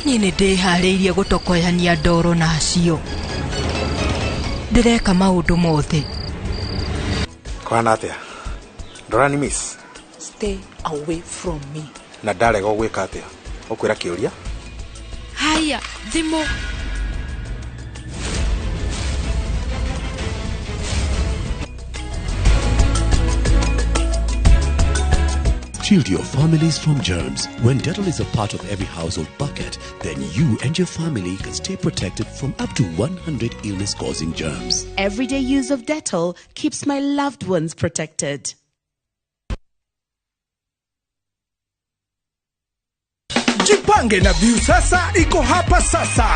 Nini ndihariirie gutokoyania ndoro nacio. Ndireka maundu mothe. Kwana atia? Ndorani miss. Stay away from me. Na ndarega gwika atia? Ukwira kiuria? Haya, thimo. Shield your families from germs. When Dettol is a part of every household bucket, then you and your family can stay protected from up to 100 illness-causing germs. Everyday use of Dettol keeps my loved ones protected. Jipange na View sasa iko hapa sasa.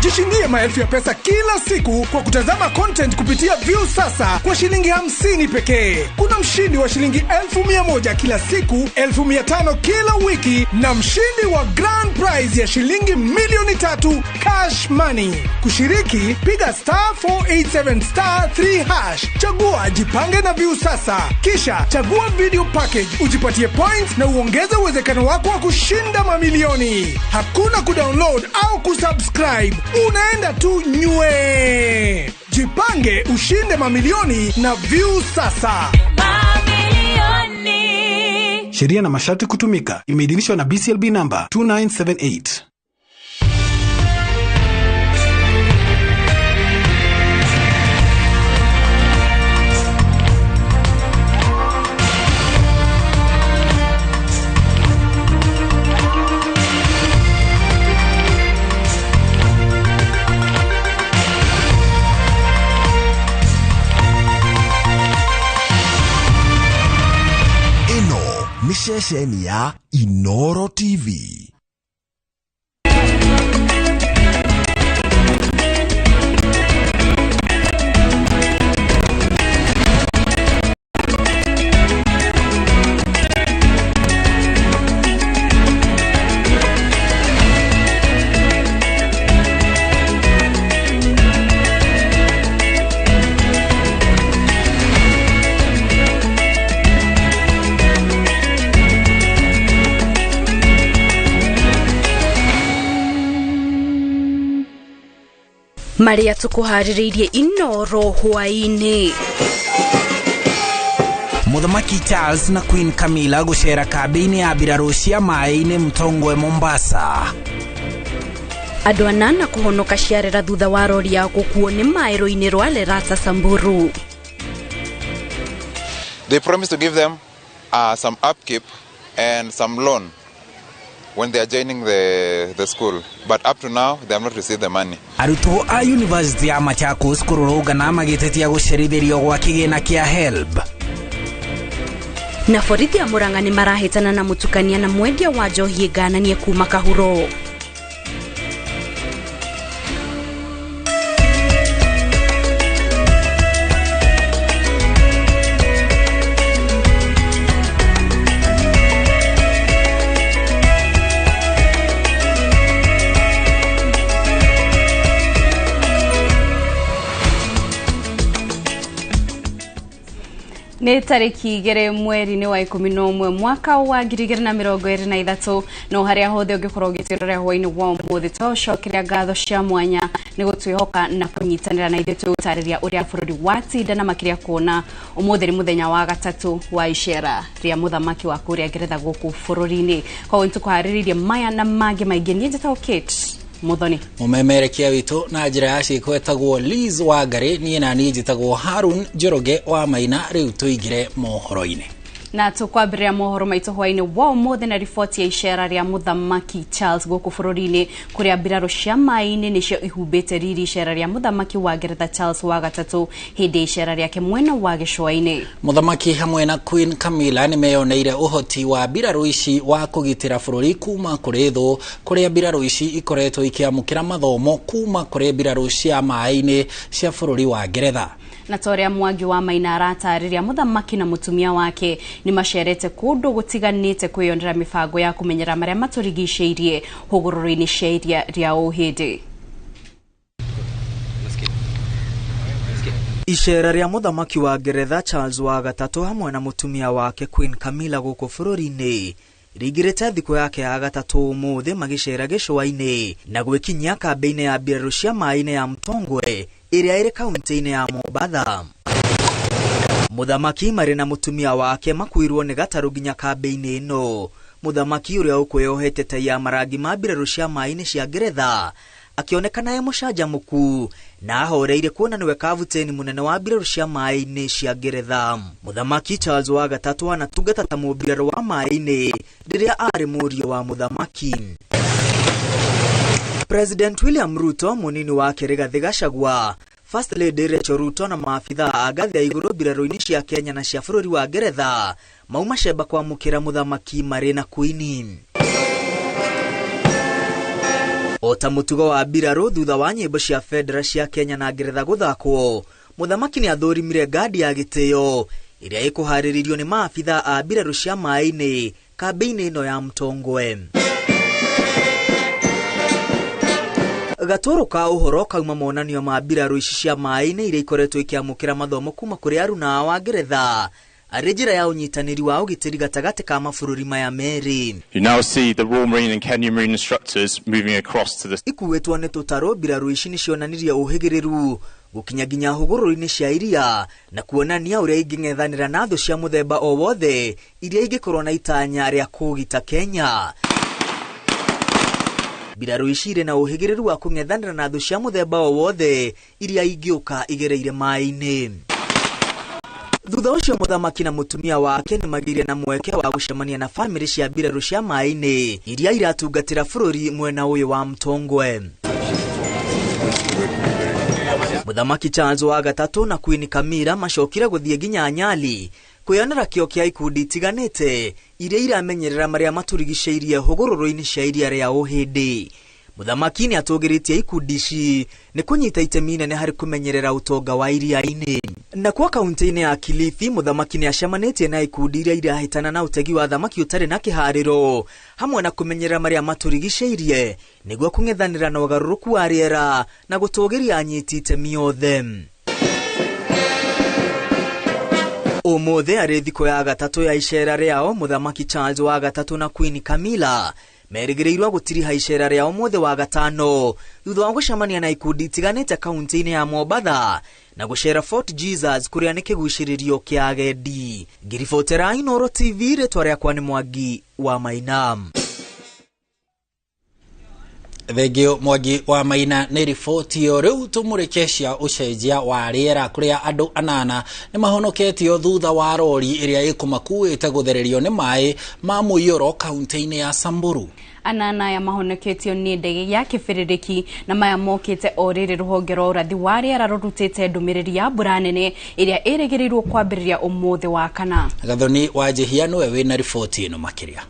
Jishindie maelfu ya pesa kila siku kwa kutazama content kupitia View sasa kwa shilingi 50 pekee. Kuna mshindi wa shilingi 1,100 kila siku, 1,500 kila wiki na mshindi wa grand prize ya shilingi milioni 3 cash money. Kushiriki, piga *487*3#. Chagua Jipange na View sasa. Kisha chagua video package, ujipatie points na uongeze uwezekano wako wa kushinda mamilioni. Hakuna kudownload au kusubscribe. Unaenda tu nywe. Jipange ushinde mamilioni na View sasa. Mamilioni. Sheria na masharti kutumika. Imeidhinishwa na BCLB number 2978. Mishesheni ya Inooro TV. Maria tukuhariririe Inooro hwaini. Muthamaki Charles na Queen Camilla gucera kabini ya mbirarũ cia maĩ-inĩ Mtongwe Mombasa. Andũ 8 kuhonoka ciarĩra thutha wa rori ya gũkuo nĩ maĩ rũĩ-inĩ rwa Lerasa Samburu. They promised to give them some upkeep and some loan when they are joining the school, but up to now they have not received the money. Arutwo a University ya Machakos kururugana magitetia gucerithirio gwa kigina kia HELB. Na borithi ya Murang'a nĩ marahĩtana na mũtukania na mwendia wa njohi ngananie kuma Kahuro. Ni tariki 2 mweri wa 11 mwaka wa 2023 no haria hothe ungikorwo ugitirora hwaini wa umuthi tocokera ngatho cia mwanya ni gutwihoka na kunyitanira na ithe tutariria uria bururi watinda na makiria kuona umuthi ni muthenya wa gatatu wa icera ria muthamaki wa kuria Ngeretha guku bururi-ini kwa ntu kuhariririe maya na mangĩ maingĩ ni njeta Kate Muthoni mumemerekia witu na njira ya ciiko etagwo Liz Wangari nie na ni njitagwo Harun Njoroge wa Maina riu tuigire mohoro-ini na tukwambĩrĩria mohoro maitũ hwainĩ wa ũmũthĩ na riboti ya icera rĩa muthamaki Charles gũkũ bũrũri-inĩ kũrĩa mbirarũ cia maĩ-inĩ nĩcio ihumbĩte riri icera rĩa muthamaki wa Ngeretha Charles wa gatatũ hĩndĩ icera rĩake mwena wa gĩcũa-inĩ. Muthamaki hamwe na Queen Camilla nĩ meyoneire ũhoti wa mbirarũ ici wa kũgitĩra bũrũri kuma kũrĩ thũ, kũrĩa mbirarũ ici ikoretwo ikiamũkĩra mathomo kuma kũrĩ mbirarũ cia maĩ-inĩ cia bũrũri wa Ngeretha. Na toria Mwangi wa Maina aratariria muthamaki na mutumia wake ni macerete kundu gutiganite kwiyondera mifango ya kumenyera maria maturigiceirie hugururu-ini cia iria ria uhindi. Icera ria muthamaki wa Ngeretha Charles wa gatatũ hamwe na mutumia wake Queen Camilla gũkũ bũrũri-inĩ rigirete thiko yake ya gatatu muthe magicera gicwa-ini na gwikinyia kambeini ya mbirarũ cia maĩ-inĩ ya Mtongwe iria iri kaunti-inĩ ya Mombatha. Muthamaki marĩ na mutumia wake makuirwo nĩ gatarũ nginya kambeini ĩno. Muthamaki uria ukweyohete tai ya marangi ma mbirarũ cia maĩ-inĩ cia Ngeretha akionekana ye mũcanjamũku na ahoreire kuona niwe kavuteni munene wa mbirarũ cia maĩ-inĩ cia Ngeretha. Muthamaki Charles wa gatatu anatungata ta mũmbirarũ wa maĩ-inĩ rĩrĩa arĩ mũriũ wa muthamaki. President William Ruto, munini wake Rigathi Gachagua, First Lady Rachel Ruto na maafitha a ngathĩ ya igũrũ mbirarũ-inĩ cia Kenya na cia bũrũri wa Ngeretha mauma cemba kwamũkĩra muthamaki marĩ na Queen. Ota mutugo wa mbirarũ thutha wa nyĩmbo cia federa cia Kenya na Ngeretha gũthakwo, muthamaki nĩ athorimire ngadi ya gĩtĩo iria ĩkũharĩrĩrio nĩ maafitha a mbirarũ cia maĩ-inĩ kambeini ĩno ya Mtongwe. Gatũrũ ka ũhoro kauma monanio ma mbirarũ ici cia maĩ-inĩ iria ikoretwo ikiamũkĩra mathomo kuma kũrĩ aruna wa Ngeretha arĩ njĩra ya ũnyitanĩri wa ũgitĩri gatagatĩ ka mabũrũri maya merĩ. You now see the Royal Marine and Kenya Marine instructors moving across to the... Ikuĩtwo nĩ tũtarũ, mbirarũ ici nĩcionanirie ũhĩgĩrĩru gũkinya nginya hũgũrũrũ-inĩ cia iria na kuonania ũrĩa ingĩng'ethanĩra na thũ cia mũthemba o wothe iria ingĩkorwo na itanya rĩa kũgita Kenya. Mbirarũ ici irĩ na ũhĩgĩrĩru wa kũng'ethanĩra na thũ cia mũthemba o wothe iria ingĩũka igereire maĩ-inĩ. Thutha ũcio muthamaki na mutumia wake nĩ magĩire na mweke wa gũcemania na famĩlĩ cia mbirarũ cia maĩ-inĩ iria iratungatĩra bũrũri mwena ũyũ wa Mtongwe. Muthamaki Charles wa gatatu na Queen Camilla macokire gũthiĩ nginya Nyali kwĩyonera kĩo kĩa ikundi itiganĩte iria iramenyerera marĩa maturigicĩirie hũgũrũrũ-inĩ cia iria rĩa Ũhĩndĩ. Muthamaki nĩ atũgĩrĩtie ikundi ici nĩ kũnyita itemi inene harĩ kũmenyerera utonga wa iria-inĩ. Na kwa kaunti-inĩ ya Kilifi, muthamaki nĩ acemanĩtie na ikundi iria irahĩtana na ũtegi wa thamaki ũtarĩ na kĩharĩro hamwe na kũmenyerera marĩa maturigicĩirie nĩguo kũng'ethanĩra na ũgarũrũku wa rĩera na gũtũgĩria anyiti itemi othe. Ũmũthĩ arĩ thikũ ya gatatũ ya icera rĩao, muthamaki Charles wa gatatu na Queen Camilla merĩgĩrĩirwo gũtiriha icera rĩa ũmũthĩ wa gatano thutha wa gũcemania na ikundi itiganĩte kaunti-inĩ ya Mombatha na gũcera Fort Jesus kũrĩa nĩ kĩgucĩrĩrio kĩa agendi. Ngiribotera Inooro TV, rĩtwa rĩakwa nĩ Mwangi wa Maina. Thengio Mwangi wa Maina nĩ riboti yo. Rĩu tũmũrĩke cia ũcenjia wa rĩera kũrĩa andũ anana nĩ mahonoketio thutha wa rori ĩrĩa ĩkũmakuĩte gũthererio nĩ maĩ ma mũiyũro kaunti-inĩ ya Samburu. Anana ya mahonoketio nĩ ndege ya kĩbĩrĩrĩki na maya mokĩte o rĩrĩ rũhonge rwa ũrathi wa rĩera rũrutĩte ndũmĩrĩri ya mbura nene ĩrĩa ĩrĩgĩrĩirwo kwambĩrĩria ũmũthĩ wa kana. Gathoni wa Njihia nĩwe wĩna riboti ĩno makĩria.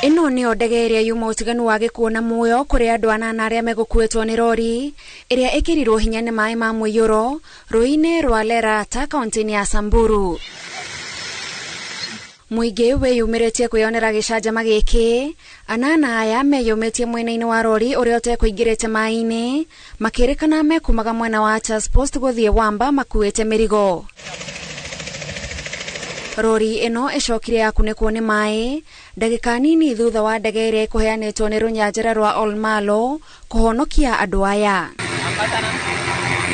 Ino nĩ ndege ĩrĩa yuma ũtiganu wa gĩkuũ na muoyo kũrĩ andũ anana arĩa megũkuĩtwo nĩ rori ĩrĩa ĩkĩrirwo hinya nĩ maĩ ma mũiyũro rũĩ-inĩ rwa Lerata kaunti-inĩ ya Samburu. Mũingĩ wĩyumĩrĩtie kwĩyonera gĩcanjama gĩkĩ, anana aya meyumĩtie mwena-inĩ wa rori ũrĩa ũtekũingĩrĩte maĩ-inĩ makĩrĩkana mekumaga mwena wa Post gũthiĩ Wamba makuĩte mĩrigo. Rori ĩno ĩcokire yakunĩkwo nĩ maĩ ndagĩka nini thutha wa ndege ĩrĩa ĩkũheanĩtwo nĩ rũnyanjara rwa Olmalo kũhonokia andũ aya.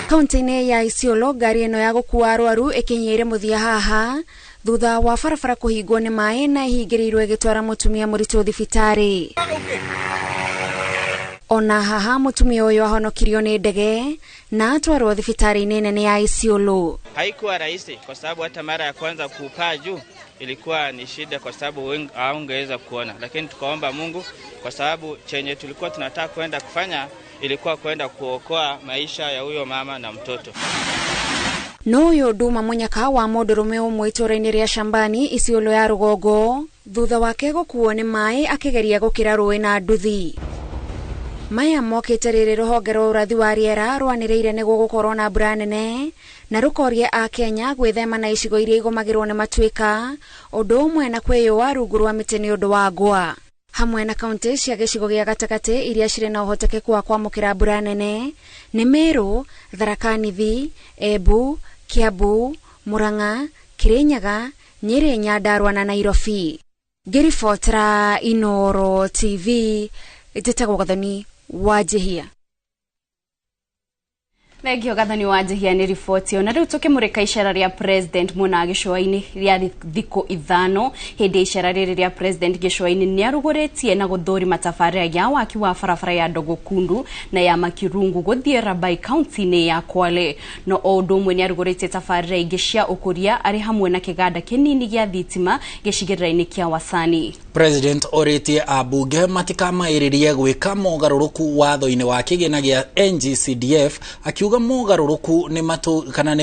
Kaunti-inĩ ya Isiolo, ngari ĩno ya gũkuua arwaru ĩkinyĩire mũthia haha thutha wa barabara kũhingwo nĩ maĩ na ihingĩrĩirwo ĩgĩtwara mũtumia mũritũ thibitarĩ. Ona haha mũtumia ũyũ ahonokirio nĩ ndege na atwarwo thibitarĩ-inĩ nene ya Isiolo. Haikuwa rahisi kwa sababu hata mara ya kwanza kupaa juu ilikuwa ni shida kwa sababu haungeweza kuona, lakini tukaomba Mungu kwa sababu chenye tulikuwa tunataka kwenda kufanya ilikuwa kwenda kuokoa maisha ya huyo mama na mtoto. Noyo Duma Munyaka wa mũndũrũme ũmwe itũra-inĩ rĩa Shambani Isiolo ya rũgongo thutha wake gũkuo nĩ maĩ akĩgeria gũkĩra rũĩ na nduthi. Maya mokĩte rĩrĩ rũhonge rwa ũrathi wa rĩera rwanĩrĩire nĩguo gũkorwo na mbura nene na rũkoria a Kenya gwĩthema na icigo iria igũmagĩrwo nĩ matuĩka ũndũ ũmwe na kwĩyũa rungu rwa mĩtĩ nĩ ũndũ wa ngwa. Hamwe na kaunti cia gĩcigo gĩa gatagatĩ iria cirĩ na ũhotekeku wa kwamũkĩra mbura nene nĩ Meru, Tharaka Nithi, Embu, Kiambu, Murang'a, Kirinyaga, Nyeri, Nyandarua na Nairobi. Ngiribotera Inooro TV itetagwo Gathoni Wanjihia. Thengio Gathoni Wanjihia ni riboti ona riu tukimurika icera ria president muna gicua-ini ria thiko ithano hindi icera riri ria president gicua-ini ni aruguritie na guthurima tabarira ya waki wa barabara ya Dogokundu na ya Makirungu guthie Rabai county-ini ya Kwale no undu umwe ni aruguritie tabarira ingi cia ukuria ari hamwe na kiganda kinini gia thitima gicigirira-ini kia Wasani. President oritie abunge matikamairirie gwika mogaruruku watho-ini wa kigina gia NGCDF akiuga mogaruruku ni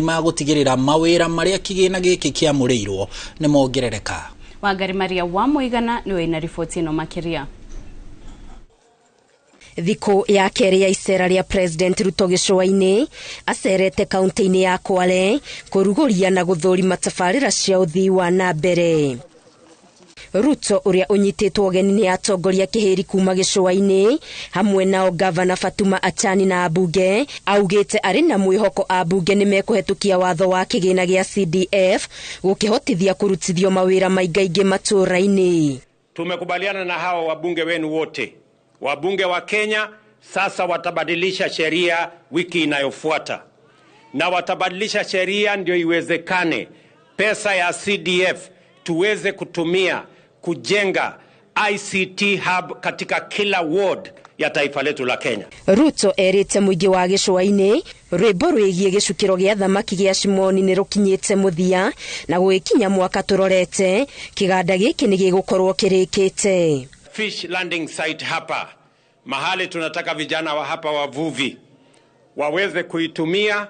magutigirira mawira maria kigina giki kiamurirwo ni mongerereka. Wangari Maria wa Muigana ni wina riboti ino makiria. Thiko ya keri ya icera ria president Ruto gicua-ini acerete kaunti-ini ya Kwale kuruguria na guthurima tabarira cia uthii wa na mbere. Ruto uria unyititwo ugeni ni atongoria kihiri kuma gicua-ini hamwe nao gavana Fatuma Achani na abunge augite ari na mwihoko abunge ni mekuhetukia watho wa kigina gia CDF gukihotithia kurutithio mawira maingaingi matura-ini. Tumekubaliana na hawa wabunge wenu wote. Wabunge wa Kenya sasa watabadilisha sheria wiki inayofuata. Na watabadilisha sheria ndio iwezekane pesa ya CDF tuweze kutumia kujenga ICT hub katika kila ward ya taifa letu la Kenya. Ruto erite muingi wa gicua-ini rwimbo rwigie gicukiro gia thamaki gia Shimoni ni rukinyite muthia na gwikinya mwaka turorete kiganda giki ni gigukorwo kirikite. Fish landing site hapa mahali tunataka vijana wa hapa wavuvi waweze kuitumia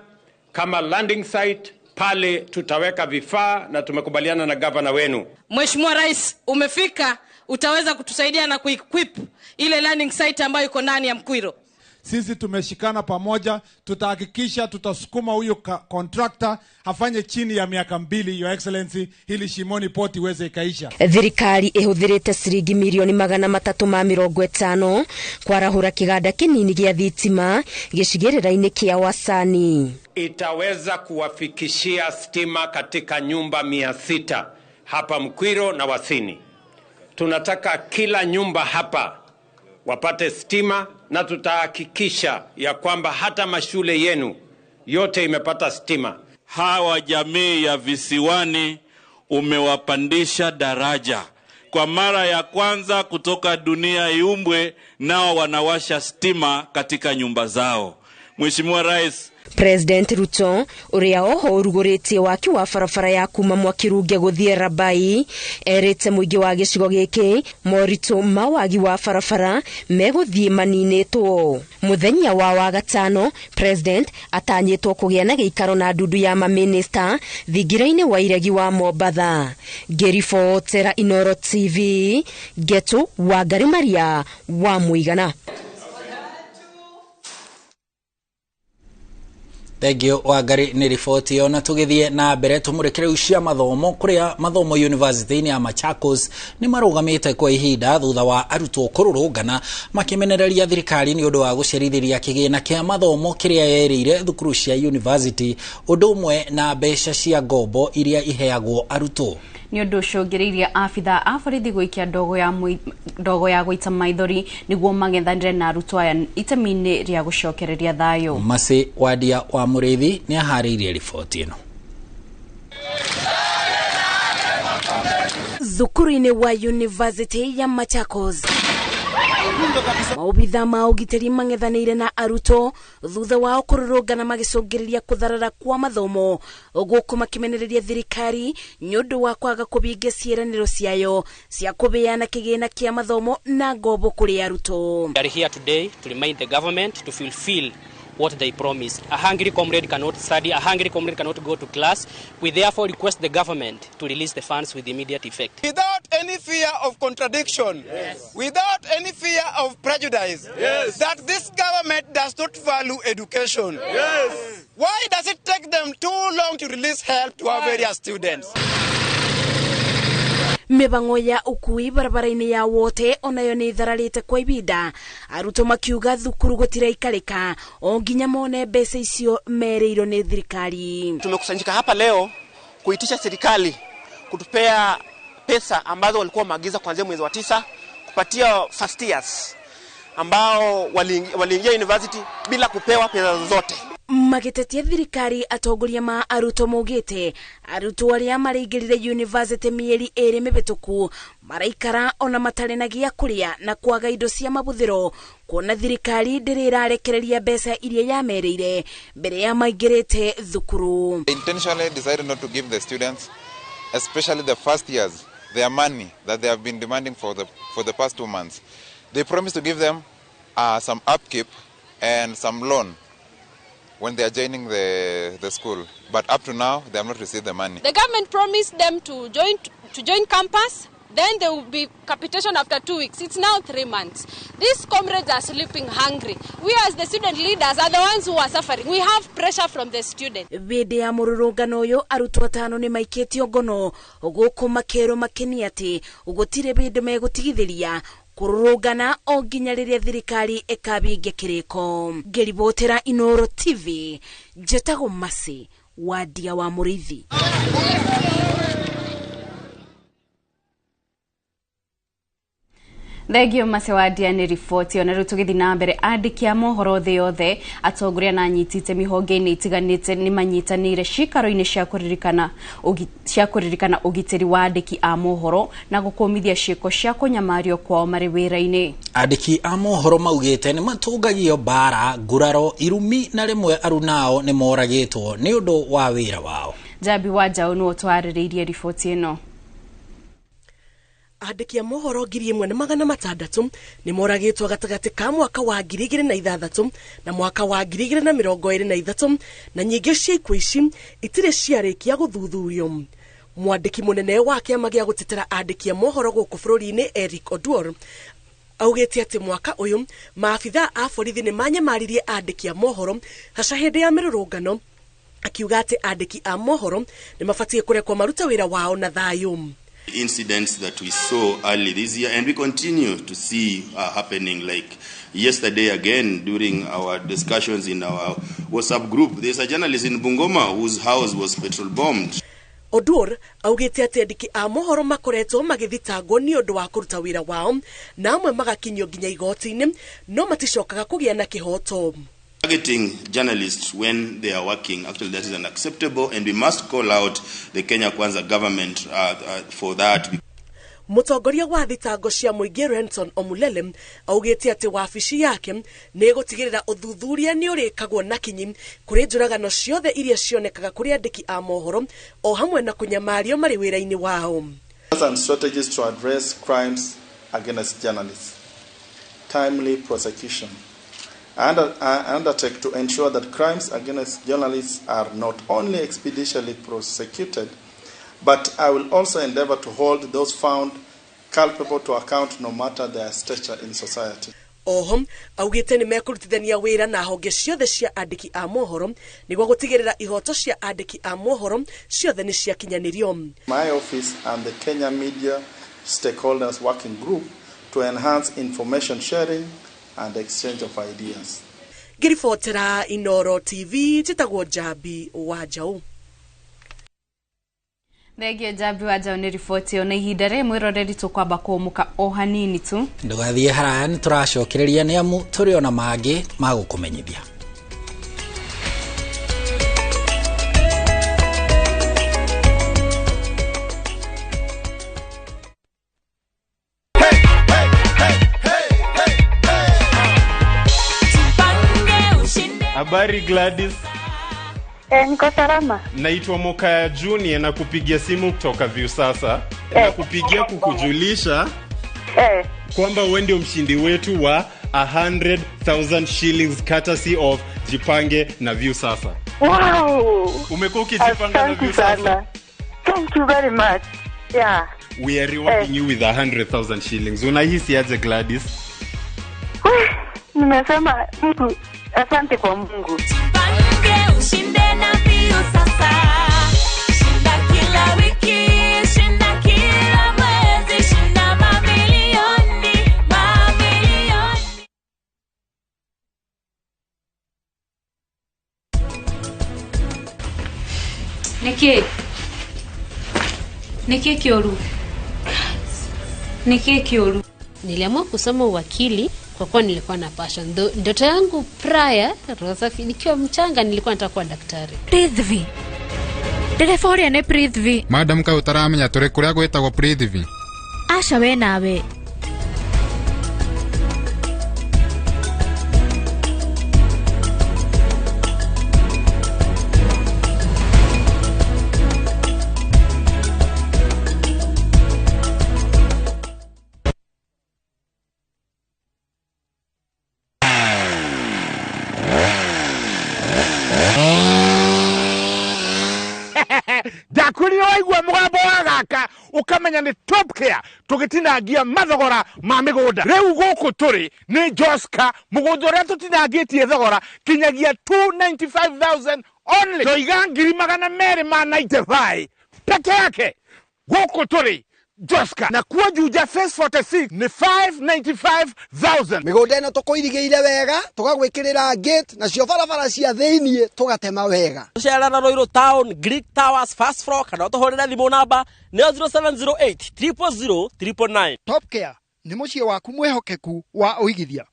kama landing site. Pale tutaweka vifaa na tumekubaliana na gavana wenu. Mheshimiwa Rais, umefika, utaweza kutusaidia na kuequip ile landing site ambayo iko ndani ya Mkwiro. Sisi tumeshikana pamoja, tutahakikisha tutasukuma huyo contractor afanye chini ya miaka 2, Your Excellency, ili Shimoni Port iweze ikaisha. Thirikari ihuthirite ciringi milioni 350 kwarahura kiganda kinini gia thitima gicigirira-ini kia Wasani. Itaweza kuwafikishia stima katika nyumba 600 hapa Mkwiro na Wasini. Tunataka kila nyumba hapa wapate stima na tutahakikisha ya kwamba hata mashule yenu yote imepata stima. Hawa jamii ya visiwani umewapandisha daraja. Kwa mara ya kwanza kutoka dunia iumbwe nao wanawasha stima katika nyumba zao. Mheshimiwa Rais, President Ruto uria oho uruguritie waki wa barabara ya kuma Mwakirunge guthie Rabai erite muingi wa gicigo giki morito mawagi wa barabara meguthie maninitwo. Muthenya wa gatano President atanyitwo kugia na giikaro na ndundu ya maminista thingiraine wa iregi wa Mombatha. Ngiribotera Inooro TV Geto Wangari Maria wa Muigana. Thengio Wangari ni riboti ona tugithie na mbere tumurikire ucia mathomo kuria mathomo university-ini ya Machakos ni marugamite kwa ihinda thutha wa arutwo kururungana makimenereria thirikari ni undu wa gucerithiria kigina kia mathomo kiria yerire thukuru cia university undu umwe na mbeca cia ngombo iria iheagwo arutwo. Ni undu ucungiriria afitha a borithi gwikia ndogo ya guita maithori niguo magethanire na arutwo aya itemi-ini ria gucokereria thayo. Masi Wadia wa Murithi ni ahariirie riboti ino. Thukuru-ini wa University ya Machakos maobitha ma ugitiri mangethanire na aruto thutha wao kururungana magicungiriria kutharara kwa mathomo guku makimenereria thirikari nyundu wa kwaga kubinge ciiraniro ciayo cia kubeana kigina kia mathomo na ngombo kuri aruto. We are here today to remind the government to fulfill what they promised. A hungry comrade cannot study, a hungry comrade cannot go to class. We therefore request the government to release the funds with immediate effect. Without any fear of contradiction, yes. Without any fear of prejudice, yes. That this government does not value education. Yes. Why does it take them too long to release help to our various students? Mibango ya ukui barabara-ini ya wote onayo ni ithararite kwa ibida aruto makiuga thukuru gutiraika o nginya mone mbeca icio mereiro ni thirikari. Tumekusanyika hapa leo kuitisha serikali kutupea pesa ambazo walikuwa maagiza kuanzia mwezi wa 9 kupatia first years ambao waliingia university bila kupewa pesa zote. Magitetia thirikari atongoria ma aruto maugite aruto aria maraingirire university mieri 2 mibituku maraikara ona matare na gia kuria na kwaga indo cia mabuthiro kuona thirikari ndirirarekereria mbeca iria yamereire mbere ya maingirite thukuru. They intentionally decided not to give the students, especially the first years, their money that they have been demanding for the past 2 months. They promised to give them some upkeep and some loan when they are joining the school, but up to now they have not received the money. The government promised them to join campus, then there will be capitation after 2 weeks. It's now 3 months. These comrades are sleeping hungry. We as the student leaders are the ones who are suffering. We have pressure from the students. Vede ya mururungano yo aruto atano ni maiketio ngono guku makero makeni ati ugutire binde megutigithiria kururungana o nginya riria thirikari ekabinge kiriko. Ngeribotera Inooro TV, Jetago Masi, Wadia wa Murithi. Thegio Masewadia ni ripoti ona rutugithi na mbere andiki a mohoro the yothe atongoria na nyitite mihonge-ini itiganite ni manyitanire cikaro-ini cia kuririkana ugitiri wa andiki a mohoro na gukumithia ciiko cia kunyamario kwao mari wira-ini. Andiki a mohoro maugite ni matungagio bara nguraro irumi na rimwe arunao ni moragitwo ni undu wa wira wao. Jabi Wajau no twaririirie ripoti ino. Andiki ya mohoro 1,600 ni moragitwo gatagati ka mwaka wa 2006 na mwaka wa 2023 na nyingi cia ikuo ici itire ciarikia guthuthurio. Mwandiki munene wa kiama gia gutetera andiki ya mohoro guku bururi-ini Eric Oduor augete ati mwaka uyu maafitha a borithi ni manyamaririe andiki ya mohoro haca hindi ya mirurungano, akiuga ati andiki a mohoro ni mabatie kurekwo maruta wira wao na thayu. Incidents that we saw early this year and we continue to see happening, like yesterday again during our discussions in our WhatsApp group. There's a journalist in Bungoma whose house was petrol bombed. Odur augete ati andiki a mohoro makoretwo magithitangwo ni undu wa kuruta wira wao na amwe magakinyio nginya igoti-ini no maticokaga kugia na kihoto. Targeting journalists when they are working, actually that is unacceptable, and we must call out the Kenya Kwanza government for that. Mutongoria wa thitango cia muingi Renal Omulele augete ati wabici yake ni gutigirira uthuthuria ni urikagwo na kinyi kuri njuragano ciothe iria cionekaga kuri andiki a mohoro o hamwe na kunyamario mari wira-ini wao. And strategies to address crimes against journalists. Timely prosecution. I undertake to ensure that crimes against journalists are not only expeditiously prosecuted, but I will also endeavor to hold those found culpable to account no matter their stature in society. Oho augite ni mekurutithania wira na honge ciothe cia andiki a mohoro niguo gutigirira ihoto cia andiki a mohoro ciothe ni cia kinyanirio. My office and the Kenya Media Stakeholders Working Group to enhance information sharing and exchange of ideas. Ngiribotera Inooro TV, Jetago Jabi Wajau. Thegio Jabi Wajau ni ripoti ona ihinda rimwe roreri tukwamba kumuka o hanini tu. Ndugathie haraya ni turacokereria ni amu turi ona mangi magukumenyithia. Habari Gladys. Niko salama. Naitwa Mokaya Junior na kupigia simu kutoka Viusasa. Na kupigia kukujulisha kwamba wewe ndio mshindi wetu wa 100,000 shillings courtesy of Jipange na Viusasa. Wow. Umekuwa ukijipanga na Viusasa? Thank you very much. Yeah. We are rewarding you with 100,000 shillings. Unahisi aje Gladys? Nimesema mtu asante kwa Mungu. Jipange ushinde na Viusasa. Shinda kila wiki, shinda kila mwezi, shinda mamilioni, mamilioni. Niki kioru. Niki kioru. Niliamua kusoma uwakili kwa kuwa nilikuwa na passion. Ndoto yangu prior, nikiwa mchanga nilikuwa nataka kuwa daktari. Prithvi. Teleforia ne Prithvi. Madam ka utaramenya turi kuria gwetagwo Prithvi. Asha we nawe. Dakuri waigwa mugambo wa gaka ukamenya ni top care tugitinangia mathogora ma miguda riu guku turi ni Joska muguda ria tutinangitie thogora kinyagia 295,000 only toiga 295 peke yake guku turi Joska na kuwa juja phase 46 ni 595,000 miguda ino tukuirigeire wega tugagwikirira gate na cio barabara cia thiini tugatema wega Tucerana Roiro Town Greek Towers first floor kana tuhorera thimu namba ni 0708 000 999. Top Care ni mucie waku mwehokeku wa uigithia.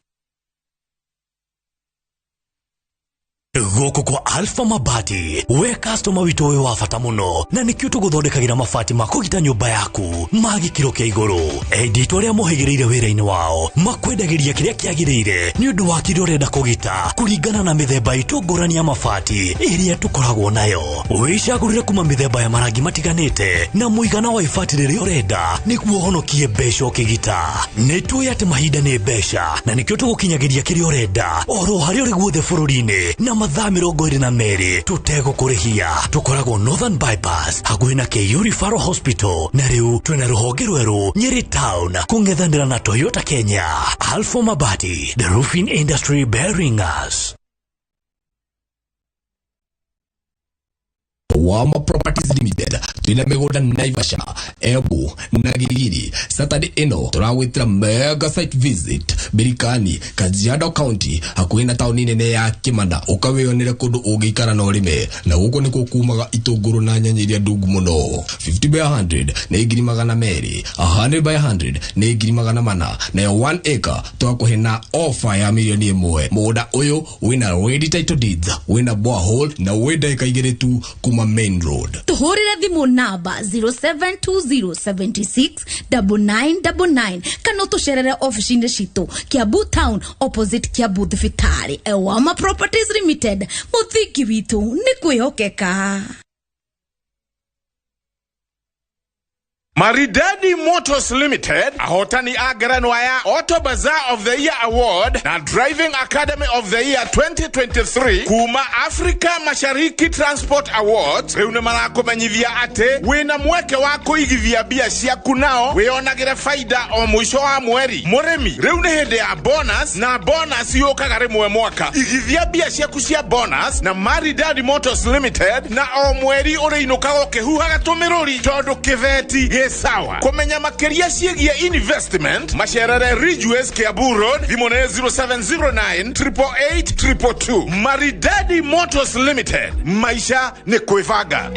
Goko kwa Alpha Mabati we customer wito we wafata muno na nikio tuguthondekagira mabati makugita nyumba yaku magikiro kia iguru editwa ria muhigireire wira-ini wao makwendagiria kiria kiagirire ni undu wa kiria urenda kugita kuringana na mithemba itungurani ya mabati iria tukoragwo nayo wicagurire kuma mithemba ya marangi matiganite na muigana wa ibati riria urenda niguo honokie mbeca ukigita nitui ati mahinda ni mbeca na nikio tugukinyagiria kiria urenda oro haria uri guothe bururi-ini na mathaa 22 tutego kurihia tukoragwo Northern Bypass hakuhi na KU Referral Hospital na riu twina ruhonge rweru Nyeri Town kungethanira na Toyota Kenya. Alpha Mabati, the roofing industry bearing us. Wama Properties Limited twina migunda Naivasha, Embu na Gilgiri. Saturday ino turawitira mega site visit Birikani, Kajiado County hakuhi na tauni nene ya Kimanda ukaweyonera kundu ungikara na urime na guko niko kumaga itunguru na nyanya iria ndungu muno. 50 by 100 na 200 100 by 100 na 400 na 1 acre twakuhe na offer ya milioni 1. Muda uyu wina ready title deeds, wina borehole na wenda ikaigire tu kuma main road. Tuhurira thimu namba 0720769999 kana tucerere office-ini citu Kiambu Town opposite Kiambu Thibitari. Wama Properties Limited, muthingi witu ni kwihokeka. Maridadi Motors Limited, ahotani agaranwa ya Auto Bazaar of the Year Award na Driving Academy of the Year 2023 kuma Africa Mashariki Transport Awards. Reune marako menyithia ate wina mweke wako igithia biashara kunao weonagira faida o mwisho wa mweri. Muremi reune hende ya bonus na bonus yokaga rimwe mwaka. Igithia biashara kucia bonus na Maridadi Motors Limited na o mweri uriinukaga kihuhaga tumiruri tondu kiveti sawa. Kumenya makeria ciegie investment macerere Ridgeways Kiambu Road thimone 0709 888 222. Maridadi Motors Limited, maisha ni kuivaga.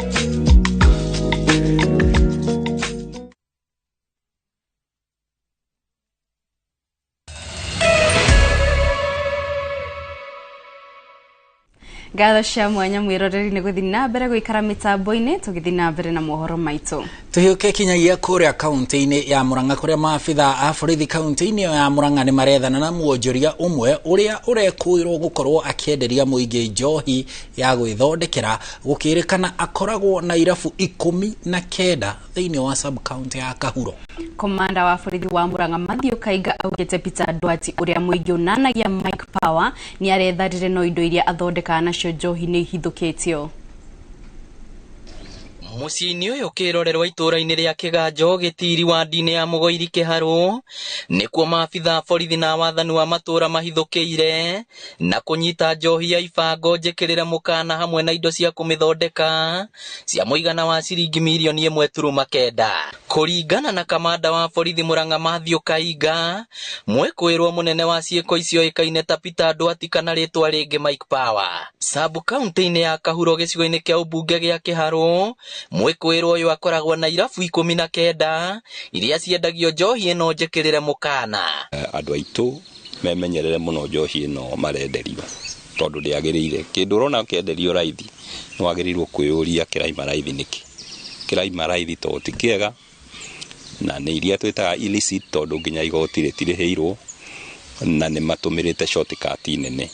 Gatho cia mwanya mwiroreri ni guthi na mbere gwikara mitambo-ini tugithi na mbere na mohoro maitu. Tuhiuke kinyagia kuria kaunti-ini ya Murang'a kuria maabitha a borithi kaunti-ini ya Murang'a ni marethana na muonjoria umwe uria urekuirwo gukorwo akienderia muingi njohi ya gwithondekera gukirikana akoragwo na irabu 19 thiini wa sub county ya Kahuro. Komanda wa borithi wa Murang'a Matthew Kaiga augite Peter Ndwati uria muingi unanagia Mike Power ni aretharire no indo iria athondeka nacio njohi ni hithukitio. Muciini uyu kirorerwa itura-ini ria Kiganjo Gitiri wa ndini ya Mugoiri Kiharu nikuo maabitha borithi na wathani wa matura mahithukiire na kunyita njohi ya ibango njikirire mukana hamwe na indo cia kumithondeka cia muigana wa ciringi milioni 1.9. Kuringana na kamanda wa borithi Murang'a Matthew Kaiga, mwekwirwo munene wa ciiko icio ikaine ta Peter Ndwati kana ritwa ringi Mike Power. Sub county-ini ya Kahuro gicigo-ini kia ubunge gia Kiharu Mwĩkũĩrwo ũyũ akoragwo na irabu 19 iria ciendagio njohi ĩno njĩkĩrĩre mũkana. Andũ aitũ memenyerere mũno njohi ĩno marenderio tondũ ndĩagĩrĩire. Kĩndũ ũrona kĩenderio raithi nĩ wagĩrĩirwo kwĩyũria kĩraima raithi nĩkĩ. Kĩraima raithi tondũ ti kĩega na nĩ iria twĩtaga illicit tondũ nginya igoti rĩtirĩhĩirwo na nĩ matũmĩrĩte shortcut nene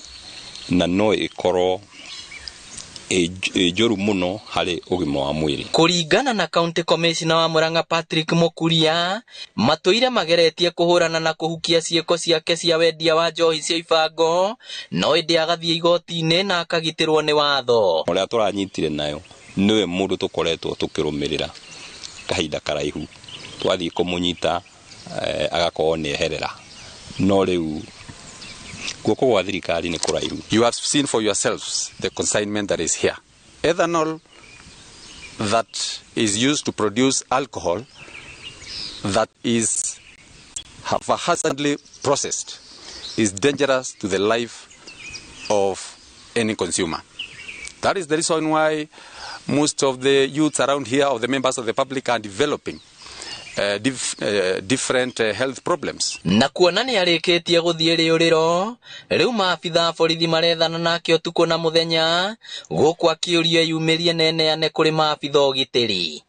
na no ĩkorwo njũru mũno harĩ ũgima wa mwĩrĩ. Kũringana na County Commissioner wa Murang'a Patrick Mukuria, matũire mageretie kũhũrana na kũhukia ciĩko ciake cia wendia wa njohi cia ibango, no ĩndĩ agathiĩ igoti-inĩ na akagitĩrwo nĩ watho. Ũrĩa tũranyitire nayo nĩwe mũndũ tũkoretwo tũkĩrũmĩrĩra kahinda karaihu. Twathiĩ kũmũnyita agakorwo nĩ eherera. No rĩu guoko gwa thirikari nĩ kũraihu. You have seen for yourselves the consignment that is here. Ethanol that is used to produce alcohol that is haphazardly processed is dangerous to the life of any consumer. That is the reason why most of the youths around here, or the members of the public, are developing different health problems. Na kuona nĩ arĩkĩtie gũthiĩ rĩũrĩro, rĩu maabitha borithi marethana nake ũtukũ na mũthenya gũkũ akĩũria yumĩrie neneane kũrĩ maabitha ũgitĩri.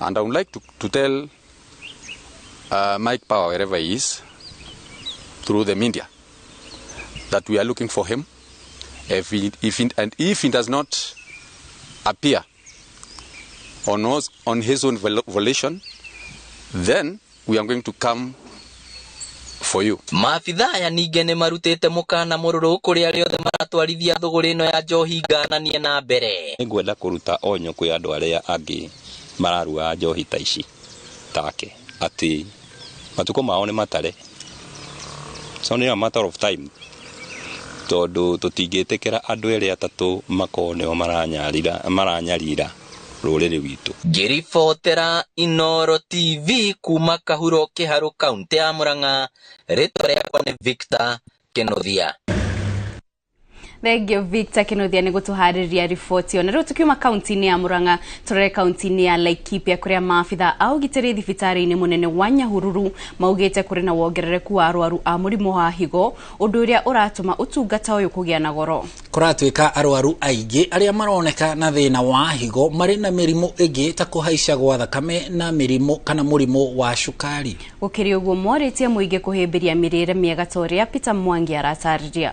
And I would like to tell Mike Power, wherever he is, through the media, that we are looking for him. If he does not appear on his own volition, then we are going to come for you. Maabitha aya ningĩ nĩ marutĩte mũkana mũrũrũ kũrĩ arĩa othe maratwarithia thũgũrĩ ĩno ya njohi ngananie na mbere. Nĩngwenda kũruta onyo kwĩ andũ arĩa angĩ mararua njohi ta ici take atĩ matukũ mao nĩ matare. It's only a matter of time. Tondũ tũtingĩtĩkĩra andũ erĩ atatũ makorwo nĩo maranyarira rũrĩrĩ witũ. Ngĩribotera Inooro TV kuma Kahuro Kĩharũ kaunti ya Murang'a, rĩtwa rĩakwa nĩ Victor Kĩnuthia. Thengio Victor Kĩnuthia nĩ gũtũharĩria riboti ĩyo. Na rĩu tukiuma kaunti-inĩ ya Murang'a tũrore kaunti-inĩ ya Laikipia kũrĩa maabitha a ũgitĩri thibitarĩ-inĩ mũnene wa Nyahururu maugĩte kũrĩ na wongerereku wa arwaru a mũrimũ wa higo, ũndũ ũrĩa ũratũma ũtungata ũyũ kũgĩa na goro. Kũratuĩka arwaru aingĩ arĩa maroneka na thĩna wa higo marĩ na mĩrimũ ĩngĩ ta kũhaica gwa thakame na mĩrimũ kana mũrimũ wa cukari. Gũkĩrĩ ũguo morĩtie mũingĩ kũhĩmbĩria mĩrĩre mĩega ta ũrĩa Peter Mwangi aratarĩria.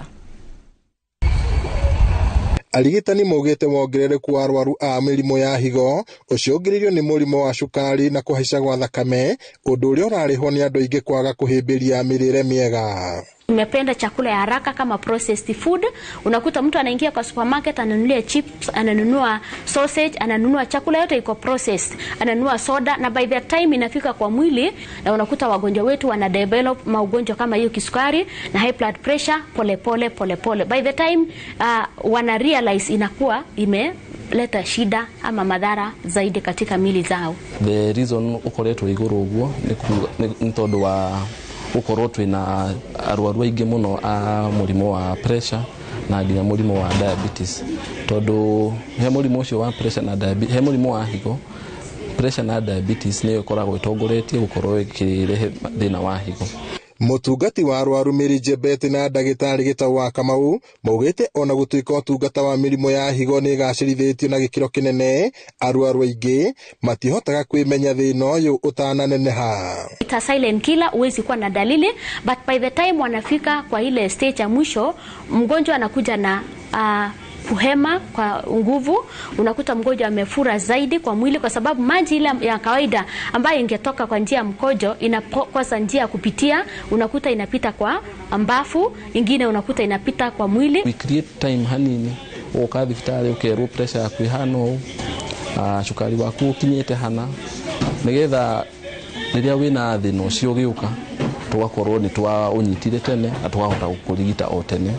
Arigitani maugĩte wongerereku wa arwaru a mĩrimũ ya higo ũcũngĩrĩirio nĩ mũrimũ wa cukari na kũhaica gwa thakame, ũndũ ũrĩa ũrarĩhwo nĩ andũ aingĩ kwaga kũhĩmbĩria mĩrĩre mĩega. Nimependa chakula ya haraka kama processed food. Unakuta mtu anaingia kwa supermarket ananunua chips, ananunua sausage, ananunua chakula yote iko processed, ananunua soda, na by the time inafika kwa mwili na unakuta wagonjwa wetu wana develop maugonjwa kama hiyo kisukari na high blood pressure pole pole. By the time wana realize inakuwa imeleta shida ama madhara zaidi katika mili zao. The reason ukoretwo iguru uguo ni tondu wa ukorwo twina arwaru aingĩ mũno a mũrimũ wa pressure na nginya mũrimũ wa diabetes. Tondu he mũrimũ ũcio wa pressure na diabetes, he mũrimũ wa higo, pressure na diabetes nĩ ũkoragwo itongoretie gũkorwo ikĩrehe thĩna wa higo. Mutungati wa arwaru Mary Jebet na ndagĩtarĩ Gĩtaũ Kamau maugĩte ona gũtuĩka ũtungata wa mĩrimũ ya higo nĩ gacĩrithĩtio na gĩkĩro kĩnene, arwaru aingĩ matihotaga kwĩmenya thĩna ũyũ ũtananeneha. It's a silent killer, huwezi kuwa na dalili, but by the time wanafika kwa ile stage ya mwisho, mgonjwa anakuja na kuhema kwa nguvu, unakuta mgonjwa amefura zaidi kwa mwili kwa sababu maji ile ya kawaida ambayo ingetoka kwa njia ya mkojo inakosa njia ya kupitia, unakuta inapita kwa mbafu, ingine unakuta inapita kwa mwili. We create time hanini uka thibitarĩ ũkerwo pressure yaku ihana cukari waku ukinyĩte hana, nigetha rĩrĩa wĩna thĩna ũcio ũgĩũka tugakorwo nĩ twa ũnyitire tene na twahota gũkũrigita o tene,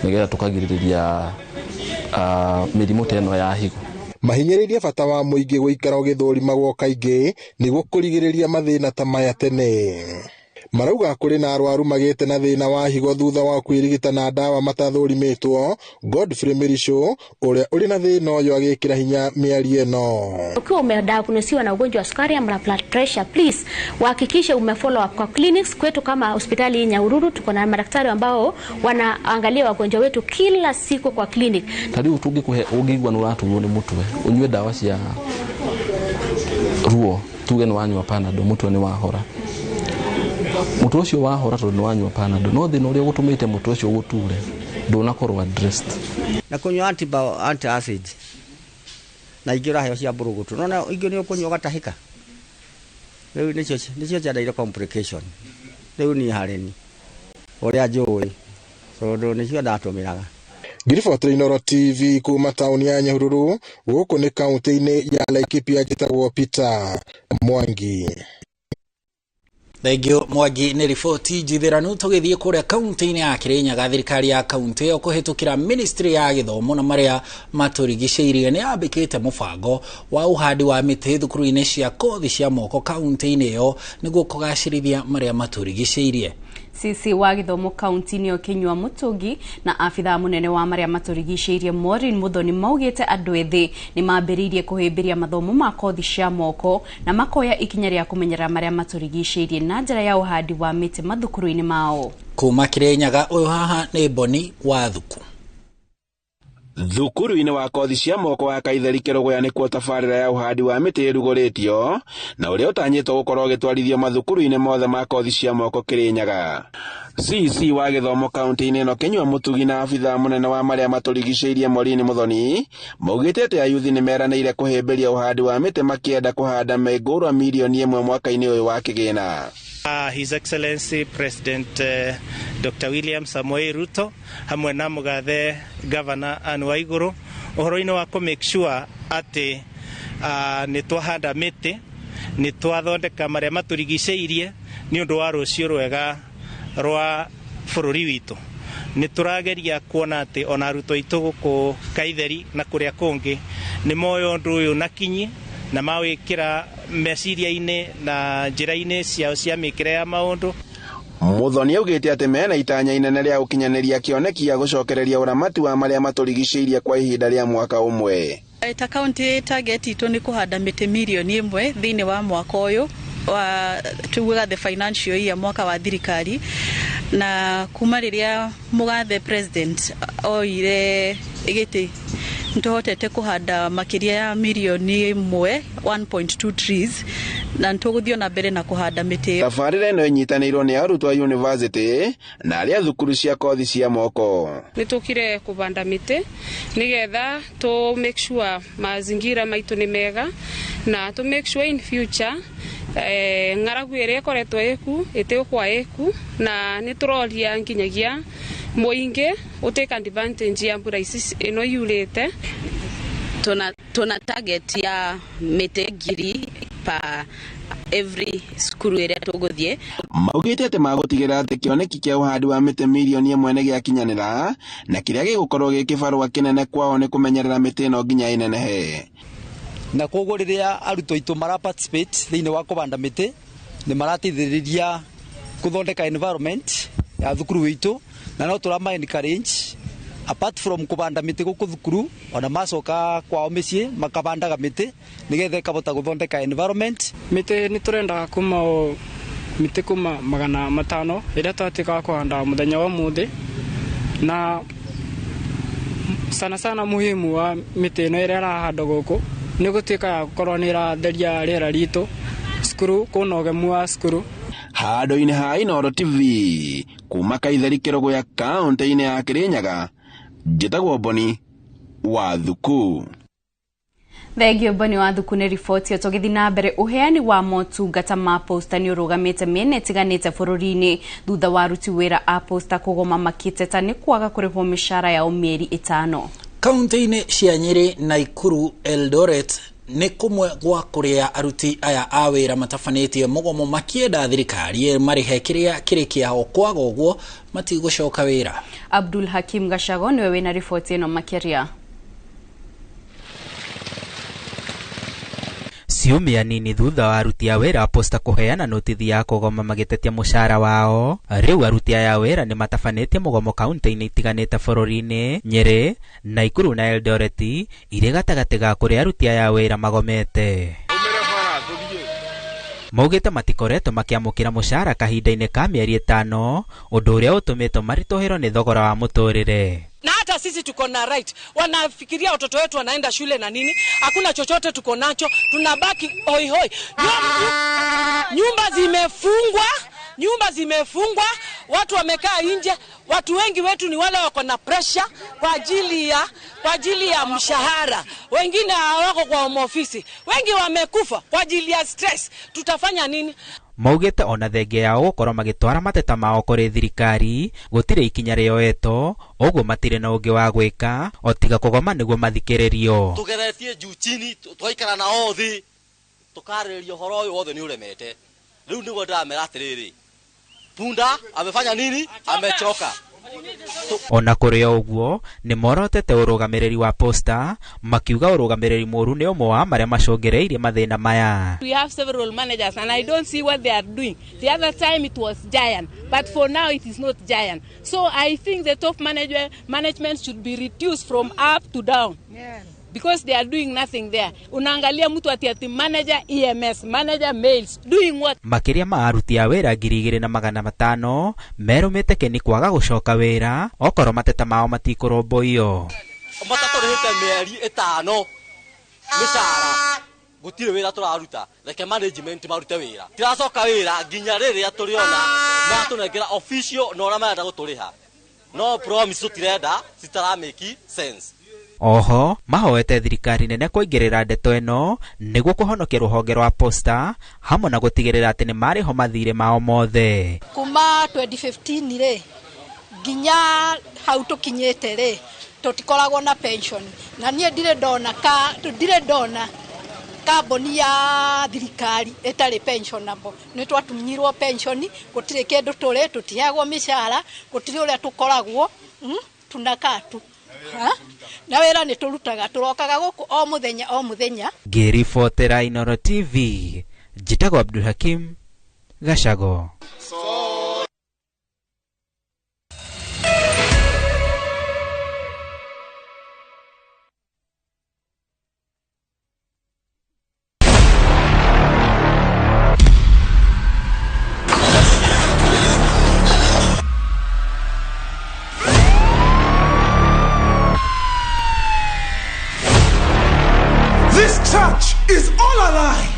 nigetha tukagirĩrĩria mĩrimũ ta ĩno ya higo. Mahinyĩrĩirie bata wa mũingĩ gũikara ũgĩthũrimagwo kaingĩ nĩguo kũrigĩrĩria mathĩna ta maya tene. marauga kuri na arwaru magite na thina wa higo thutha wa kwirigita na ndawa matathurimĩtwo. Godfrey Mirisho uria uri na thina uyu agikira hinya miario ino. Ukiwa umediagnosed na ugonjwa wa sukari ama blood pressure, please uhakikishe umefollow up kwa clinics kwetu. Kama hospitali ya Nyahururu tuko na madaktari ambao wanaangalia wagonjwa wetu kila siku kwa clinic. Tari utungi kuhe ugigwa nuratuo ni mutwe unywe dawa cia ruo tuge ni wanywa panado mutwe ni wahora. Mutu ucio wahora tondu ni wanywa panado no thina uria gutumite mutu ucio guture ndunakorwo addressed. Na kunywa antacid na ingira heyo cia burugutu nona ingi ni ukunywa gatahika. Riu nicio ciadaire complication. Riu ni hareni uria njui tondu nicio ndatumiraga. Ngiriboti Inooro TV kuma tauni ya Nyahururu guku ni kaunti-ini ya Laikipia njitagwo Peter Mwangi. Thengio Mwangi ni riboti njithiranu tugithie kuria kaunti-ini ya Kirinyaga. Thirikari ya kaunti iyo kuhitukira ministry ya githomo na maria maturigicĩirie ni yambikite mubango wa uhandi wa miti thukuru-ini cia kothi cia moko kaunti-ini iyo niguo kugacirithia maria maturigicĩirie. CC wa githomo kaunti-ini yo Kinyua Mutungi na afitha munene wa maria maturigicĩirie Maureen Muthoni maugite andu ethi ni mambĩrĩirie kuhĩmbĩria mathomo ma kothi cia moko na makoya ikinya ria kumenyera maria maturigicĩirie na njĩra ya uhandi wa miti mathukuru-ini mao. Kuma Kirinyaga uyu haha ni Boni wa Thuku. Thukuru-ini wa kothi cia moko wa Kaitheri Kĩrũgũya nĩ kuo tabarĩra ya uhandi wa mĩtĩ ĩrugũrĩtio na ũrĩa ũtanyĩtwo gũkorwo ũgĩtwarithio mathukuru-ini mothe ma kothi cia moko Kirinyaga. CC wa gĩthomo kaunti-inĩ ĩno Kinyua Mutungi na abitha mũnene wa marĩa matũrigicĩirie Maureen Muthoni maugĩte atĩ ayuthi nĩ meranĩire kũhĩmbĩria uhandi wa mĩtĩ makĩenda kũhanda mĩngũrwa milioni 1 mwaka-inĩ ũyũ wa kĩgĩna. His Excellency President Dr. William Samoei Ruto hamwe na mugathe Governor Anne Waiguru uhoro-ini wa ku make sure ati ni twahanda miti ni twathondeka maria maturigicĩirie ni undu wa rucio rwega rwa bururi witu. Ni turageria kuona ati ona aruto aitu guku Kaitheri na kuria kungi ni moyo undu uyu na kinyi na mawikira meciria-ini na njĩra-ini ciao cia mĩkĩre ya maundu. Muthoni augĩte atĩ mena itanya inene rĩa gũkinyanĩria kĩoneki gĩa gũcokereria ũramati wa marĩa matũrigicĩirie kwa ihinda rĩa mwaka ũmwe. Ta county target itu ni kuhanda miti milioni 1 thiini wa mwaka uyu wa tuguga the financial year mwaka wa thirikari, na kuma riria mugathe president oire igiti ntuhotete kuhanda makiria ya milioni 1.2 trees na ntuguthio na mbere na kuhanda miti. Tabarĩra ĩno ĩnyitanĩirwo nĩ arutwo a university na arĩa thukuru cia kothi cia moko. Nitukire kubanda miti nigetha to make sure mazingira maitu ni mega na to make sure in future ng'aragu ĩrĩa ĩkoretwo eku ĩtĩgũkwa eku na nĩtũroria nginyagia muingi utake advantage ya mbura ici ino yurite. Tuna target ya miti ngiri pa every school area tuguthie. Maugite ati magutigirira ati kĩoneki kĩa uhandi wa mĩtĩ milioni 1 nĩ gĩakinyanĩra na kĩrĩa gĩgũkorwo gĩkĩbarũa kĩnene kwao nĩ kũmenyerera mĩtĩ ĩno nginya ĩnenehe. Na koguo riria arutwo aitu mara participate thiini wa kubanda miti ni marateithĩrĩria kuthondeka environment ya thukuru witu na no turama encourage apart from kubanda miti guku thukuru ona macoka kwao micii makabandaga miti nigetha ikabota guthondeka environment. Miti ni turenda kuma miti kuma 500 iria twatika kuhanda muthenya wa muthi, na sana muhimu wa miti ino iria irahanda guku ni gutuika ya gukorwo ni iratheria riera ritu cukuru kuna ugemu wa cukuru. Handũ-inĩ ha Inooro TV kuma Kaitheri Kĩrũgũya kaunti-inĩ ya Kirinyaga njĩtagwo Boni wa Thuku. Thengio Boni wa Thuku nĩ riboti yo tũgĩthiĩ na mbere. Uheani wa motungata ma Postal nĩ ũrũgamĩte mĩena ĩtiganĩte bũrũri-inĩ thutha wa aruti wĩra a Postal kũgoma makĩteta nĩ kwaga kũrĩhwo mĩcara yao mĩeri 5. Kaunti-inĩ cia Nyeri, Nakuru, Eldoret ni kumwe gwa kuria aruti aya a wira matafanĩtie mugomo makĩenda thirikari marihe kĩrĩa kĩrĩ kĩao kwaga ũguo matigũcoka wĩra. Abdul Hakim Gashago niwe wĩna riboti ĩno makĩria. ciumia nini thutha wa aruti a wĩra a Posta kũheana notithi ya kũgoma magĩtetia mũcara wao, rĩu aruti aya a wĩra nĩ matabanĩtie mũgomo kaunti-inĩ itiganĩte bũrũri-inĩ, Nyeri, Nakuru na Eldoret irĩ gatagatĩ ga kũrĩa aruti aya a wĩra magomete. Maugĩte matikoretwo makĩamũkĩra mũcara kahinda-inĩ ka mĩeri 5, ũndũ ũrĩa ũtũmĩtwo maritũhĩrwo nĩ thogora wa mũtũrĩre. Na hata sisi tuko na right. Wanafikiria watoto wetu wanaenda shule na nini? Hakuna chochote tuko nacho. Tunabaki hoi hoi. Nyumba zimefungwa, watu wamekaa nje. Watu wengi wetu ni wale wako na pressure kwa ajili ya mshahara. Wengine hawako kwa ofisi. Wengi wamekufa kwa ajili ya stress. Tutafanya nini? Maugĩte ona thenge yao gũkorwo magĩtwara mateta mao kũrĩ thirikari, gũtirĩ ikinya rĩoetwo, ũguo matirĩ na ũngĩ wa gwĩka o tiga kũgoma nĩguo mathikĩrĩrio. Tugeretie juu chini, twaikara na othi, tukarĩrĩria ũhoro ũyũ wothe nĩ ũremete. Rĩu nĩguo ndĩramera atĩrĩrĩ, punda amefanya nini? Amechoka. Ona kũrĩ ũguo nĩ morotete ũrũgamĩrĩri wa Posta, makiuga ũrũgamĩrĩri mũru nĩ ũmwe wa marĩa macũngĩrĩirie mathĩna maya. We have several managers and I don't see what they are doing. The other time it was giant, but for now it is not giant. So I think the top management should be reduced from up to down. Yeah. Because they are doing nothing there. Unaangalia mtu ati manager EMS, manager mails, doing what? Makiria ma aruti a wĩra 2,500 merũmĩte kĩni kwaga gũcoka wĩra okorwo mateta mao matikũrũmbũiyo. Matatũrĩhĩte mĩeri 5 mĩcara, gũtirĩ wĩra tũraruta, reke management marute wĩra. Tiracoka wĩra nginya rĩrĩa tũrĩona matũnengera official na ũrĩa marenda gũtũrĩha. No promise tũtirenda, citara make sense. Oho, mahoete thirikari nene kũingĩrĩra ndeto ĩno nĩguo kũhonokia rũhonge rwa Posta hamwe na gũtigĩrĩra atĩ nĩ marĩho mathirĩ mao mothe. Kuma 2015 rĩ nginya hau tũkinyĩte rĩ tũtikoragwo na pension na niĩ ndirĩ ndona kamboni ya thirikari ĩtarĩ pensionable. Nĩ twatunyirwo pension, gũtirĩ kĩndũ tũrĩ, tũtiheagwo mĩcara, gũtirĩ ũrĩa tũkoragwo, tunakaa tu. Na wĩra nĩ tũrutaga, tũrokaga gũkũ o mũthenya. Ngĩribotera Inooro TV, njĩtagwo Abdulhakim Gachago. Is all a lie.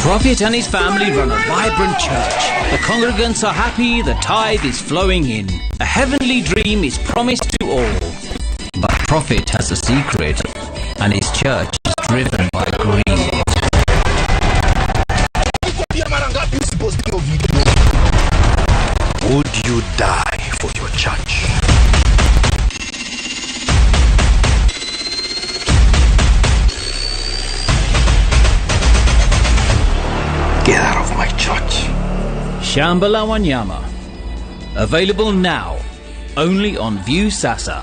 Prophet and his family run a vibrant church. The congregants are happy, the tithe is flowing in. A heavenly dream is promised to all. But Prophet has a secret, and his church is driven by greed. Would you die for your church? Get out of my church. Shambhala Wanyama. Available now, only on View Sasa.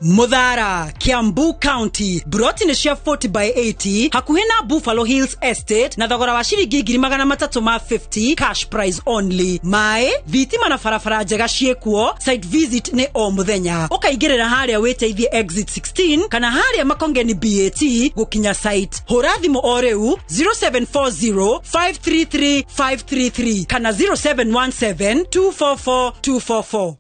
Muthara, Kiambu County, Broti nĩ cia 40/80 hakuhĩ na Buffalo Hills Estate na thogora wa ciringi 350 cash price only. Mai, thitima na barabara njega ciĩkuo, site visit nĩ o mũthenya. Ũkaingĩrĩra harĩa wĩteithie exit 16 kana harĩa Makongeni BAT gũkinya site. Hũra thimũ o rĩu 0740 533 533 kana 0717 244 244.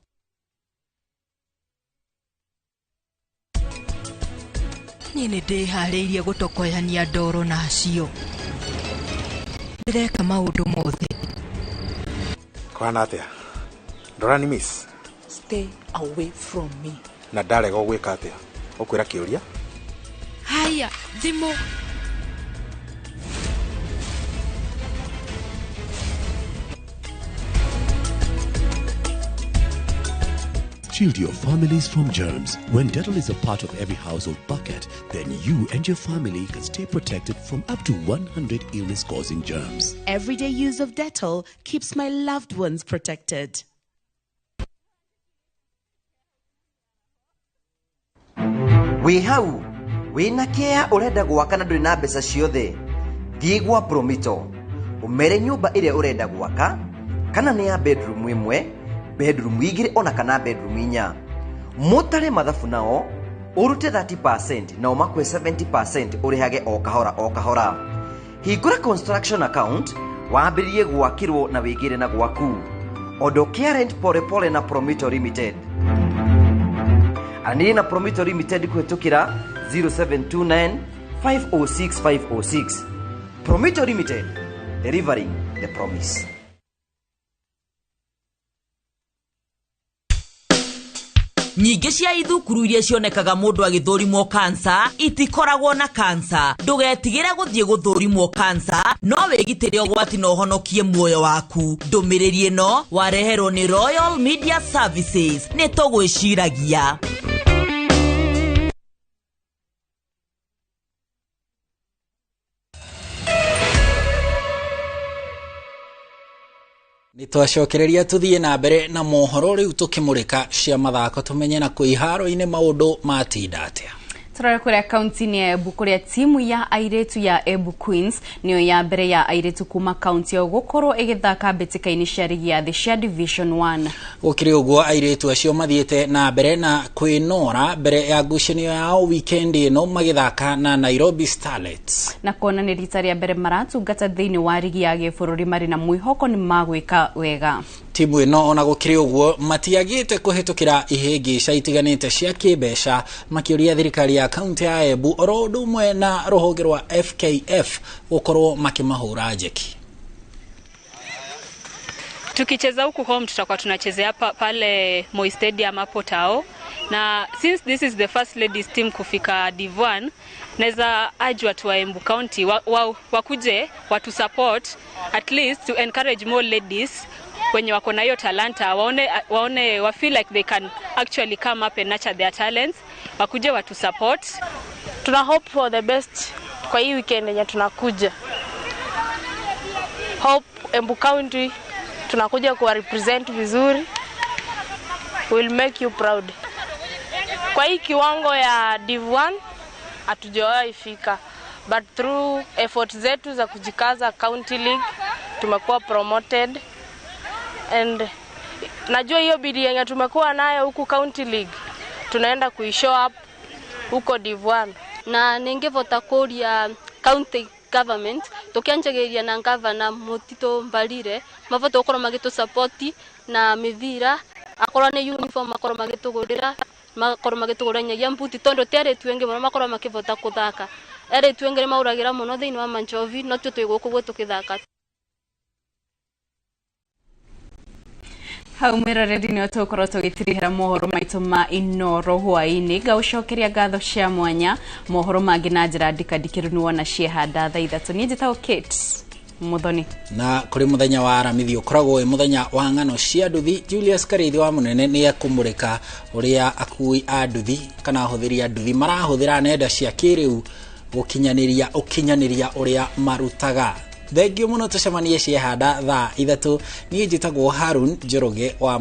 Niĩ nĩ ndĩharĩirie gũtokoyania ndoro nacio. Ndĩreka maũndũ mothe. Kwana atĩa? Ndora ni miss. Stay away from me. Na ndarega gwĩka atĩa? Ũkwĩra kĩũria? Haya, thimũ. Shield your families from germs. When Dettol is a part of every household bucket, then you and your family can stay protected from up to 100 illness-causing germs. Everyday use of Dettol keeps my loved ones protected. wi hau wina kia urenda gwaka na nduri na mbeca ciothe thie gwa Promotional umere nyumba iria urenda gwaka kana ni ya bedroom imwe bedroom igire ona kana bedroom inya mutare mathabu nao urute 30% na umakwe 70% urihage o kahora hingura construction account wambiririe gwakirwo na wigire na gwaku odokia rent pole na Promotional Limited ani na Promotional Limited kwetukira 0729 506 506 Promotional Limited, delivering the promise. Nyingĩ cia ithukuru iria cionekaga mũndũ agĩthũrimwo kansa itikoragwo na kansa. Ndũgetigĩre gũthiĩ gũthũrimwo kansa, no wĩgitĩre ũgwati na ũhonokie muoyo waku. Ndũmĩrĩri ĩno wareherwo nĩ Royal Media Services. Nĩ tũgwĩciragia. Nitwacokereria tuthie na mbere na mohoro riu tukimurika cia mathako tumenye na kuiharo-ine maundu matinda atia. Turare kuria kaunti-ini ya Embu kuria timu ya airetu ya Embu Queens niyo ya mbere ya airetu kuma kaunti ya gukorwo igithaka mbĩtĩka-inĩ cia ligi ya thĩ cia Division 1. Gukiri uguo airetu acio mathiete na mbere na kwinora mbere ya ngucanio yao weekend ino magithaka na Nairobi Starlets. Na kuona nĩ rita rĩa mbere maratungata thĩinĩ wa ligi ya gĩbũrũri marĩ na mwĩhoko nĩ magwĩka wega. Timu ino ona gukiri uguo matiagite kuhitukira ihĩngĩca itiganĩte cia kĩmbeca makĩũria thirikari ya kaunti ya Embu oro ũndũ ũmwe na rũhonge rwa FKF gukorwo makimahũra njeki. Tukicheza huku home tutakuwa tunachezea pale Moi Stadium hapo Tao, na since this is the first ladies team kufika Div 1 naweza urge watu wa Embu County wakuje watu support at least to encourage more ladies wenye wako na hiyo talanta waone wa feel like they can actually come up and nurture their talents, wakuje watu support. Tuna hope for the best kwa hii weekend yenye tunakuja. Hope Embu County tunakuja kuwa represent vizuri. We'll make you proud. Kwa hii kiwango ya Div 1 hatujawahi fika, but through efforts zetu za kujikaza County League tumekuwa promoted, and najua hiyo bidii yenye tumekuwa nayo huku County League tunaenda kuishow up huko Div 1. Na ningevota kuria county government tukianjagiria na governor Mutito Mbalire mavoto okorwo magitu support na mithira akorwo ni uniform akorwo magitugurira makorwo magituguranya mbuti tondo tere twenge muno makorwo makivota kuthaka ere twengere mauragira muno thiini wa Manchovi no tyo twiguku gwe tukithaka. Haumira redi ni otokorwo tugĩtirihĩra mohoro maitũ ma Inooro hwaĩ-inĩ ngaucokeria ngatho cia mwanya mohoro mangĩ na njĩra ndikandikĩru nĩ wona ciehanda thaa 3 niĩ njĩtagwo Kate Muthoni na kuri muthenya wa aramithi ukoragwo ĩ muthenya wa ng'ano cia nduthi. Julius Karithi wa munene nĩ akumurika uria akui a nduthi kana ahũthĩri a nduthi marahũthĩra nenda cia kĩrĩu ukinyanĩria uria marutaga. Thengio muno tucemanie ciehanda thaa 3. Niĩ njĩtagwo Harun Njoroge wa